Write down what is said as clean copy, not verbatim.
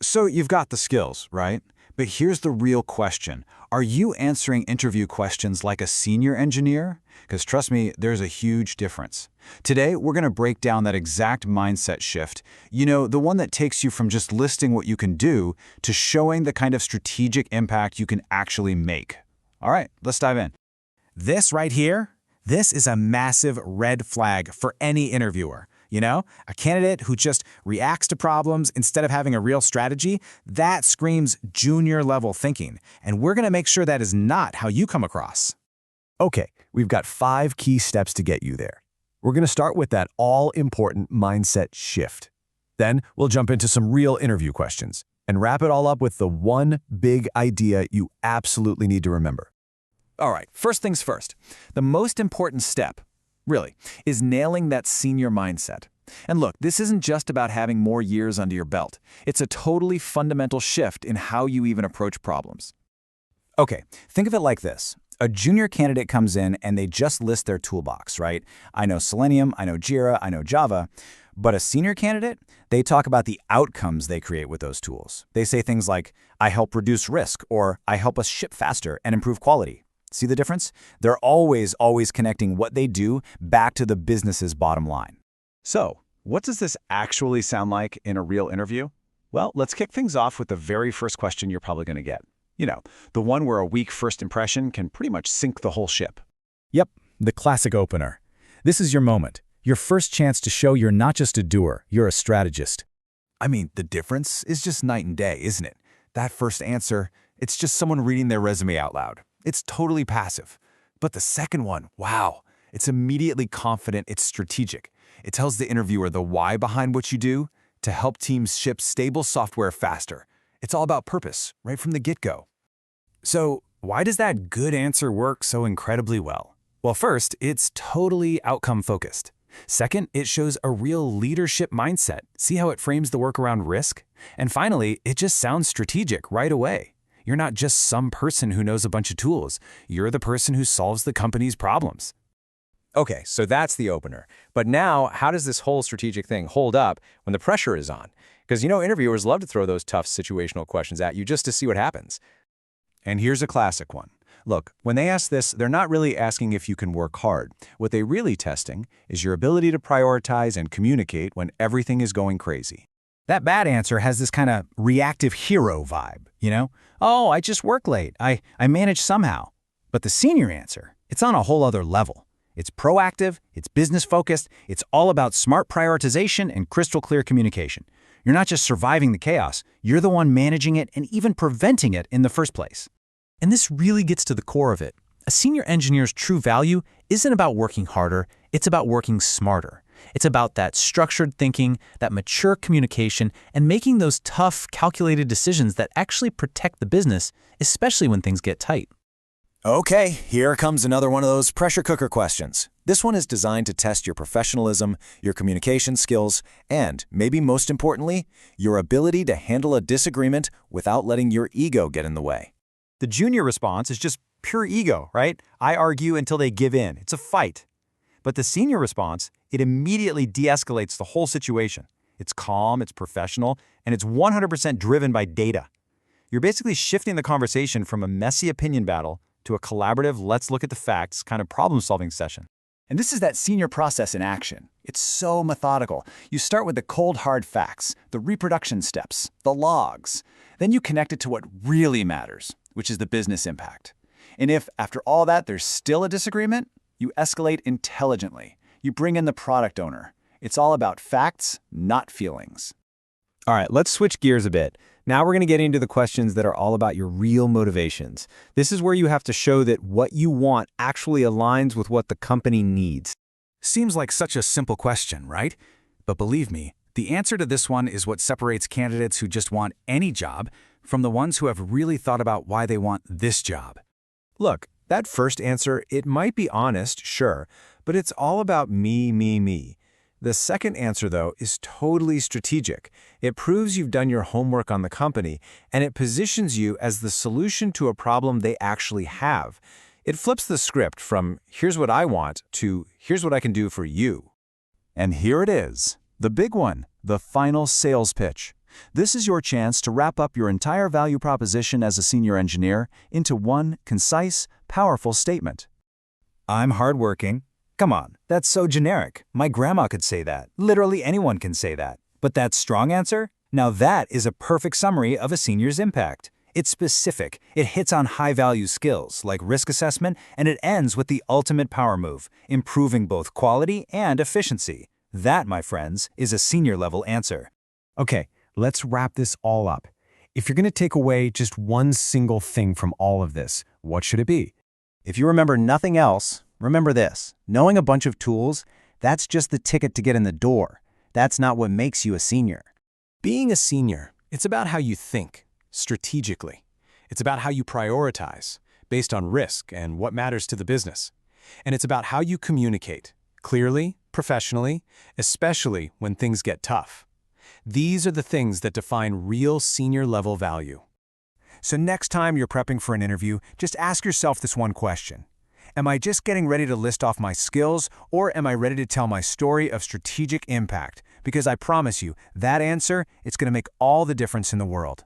So you've got the skills, right? But here's the real question. Are you answering interview questions like a senior engineer? Because trust me, there's a huge difference. Today, we're going to break down that exact mindset shift. The one that takes you from just listing what you can do to showing the kind of strategic impact you can actually make. All right, let's dive in. This right here, this is a massive red flag for any interviewer. A candidate who just reacts to problems instead of having a real strategy, that screams junior level thinking. And we're going to make sure that is not how you come across. Okay, we've got 5 key steps to get you there. We're going to start with that all-important mindset shift. Then we'll jump into some real interview questions and wrap it all up with the one big idea you absolutely need to remember. All right, first things first. The most important step, really, is nailing that senior mindset. And look, this isn't just about having more years under your belt. It's a totally fundamental shift in how you even approach problems. Okay, think of it like this. A junior candidate comes in and they just list their toolbox, right? I know Selenium, I know Jira, I know Java. But a senior candidate, they talk about the outcomes they create with those tools. They say things like, I help reduce risk, or I help us ship faster and improve quality. See the difference? They're always connecting what they do back to the business's bottom line. So, what does this actually sound like in a real interview? Well, let's kick things off with the very first question you're probably going to get. The one where a weak first impression can pretty much sink the whole ship. Yep, the classic opener. This is your moment, your first chance to show you're not just a doer, you're a strategist. I mean, the difference is just night and day, isn't it? That first answer, it's just someone reading their resume out loud. It's totally passive. But the second one, wow, it's immediately confident, it's strategic. It tells the interviewer the why behind what you do to help teams ship stable software faster. It's all about purpose, right from the get-go. So, why does that good answer work so incredibly well? Well, first, it's totally outcome-focused. Second, it shows a real leadership mindset. See how it frames the work around risk? And finally, it just sounds strategic right away. You're not just some person who knows a bunch of tools. You're the person who solves the company's problems. Okay, so that's the opener. But now, how does this whole strategic thing hold up when the pressure is on? Because, interviewers love to throw those tough situational questions at you just to see what happens. And here's a classic one. Look, when they ask this, they're not really asking if you can work hard. What they're really testing is your ability to prioritize and communicate when everything is going crazy. That bad answer has this kind of reactive hero vibe, Oh, I just work late. I manage somehow. But the senior answer, it's on a whole other level. It's proactive, it's business-focused, it's all about smart prioritization and crystal clear communication. You're not just surviving the chaos, you're the one managing it and even preventing it in the first place. And this really gets to the core of it. A senior engineer's true value isn't about working harder, it's about working smarter. It's about that structured thinking, that mature communication, and making those tough, calculated decisions that actually protect the business, especially when things get tight. Okay, here comes another one of those pressure cooker questions. This one is designed to test your professionalism, your communication skills, and, maybe most importantly, your ability to handle a disagreement without letting your ego get in the way. The junior response is just pure ego, right? I argue until they give in. It's a fight. But the senior response, it immediately de-escalates the whole situation. It's calm, it's professional, and it's 100% driven by data. You're basically shifting the conversation from a messy opinion battle to a collaborative, let's look at the facts kind of problem-solving session. And this is that senior process in action. It's so methodical. You start with the cold, hard facts, the reproduction steps, the logs. Then you connect it to what really matters, which is the business impact. And if, after all that, there's still a disagreement, you escalate intelligently. You bring in the product owner. It's all about facts, not feelings. All right, let's switch gears a bit. Now we're going to get into the questions that are all about your real motivations. This is where you have to show that what you want actually aligns with what the company needs. Seems like such a simple question, right? But believe me, the answer to this one is what separates candidates who just want any job from the ones who have really thought about why they want this job. Look, that first answer, it might be honest, sure, but it's all about me, me, me. The second answer, though, is totally strategic. It proves you've done your homework on the company, and it positions you as the solution to a problem they actually have. It flips the script from, here's what I want, to, here's what I can do for you. And here it is, the big one, the final sales pitch. This is your chance to wrap up your entire value proposition as a senior engineer into one concise, powerful statement. I'm hardworking. Come on, that's so generic. My grandma could say that. Literally anyone can say that. But that strong answer? Now that is a perfect summary of a senior's impact. It's specific, it hits on high-value skills like risk assessment, and it ends with the ultimate power move, improving both quality and efficiency. That, my friends, is a senior-level answer. Okay, let's wrap this all up. If you're going to take away just one single thing from all of this, what should it be? If you remember nothing else, remember this. Knowing a bunch of tools, that's just the ticket to get in the door. That's not what makes you a senior. Being a senior, it's about how you think, strategically. It's about how you prioritize, based on risk and what matters to the business. And it's about how you communicate, clearly, professionally, especially when things get tough. These are the things that define real senior-level value. So next time you're prepping for an interview, just ask yourself this one question. Am I just getting ready to list off my skills, or am I ready to tell my story of strategic impact? Because I promise you, that answer, it's going to make all the difference in the world.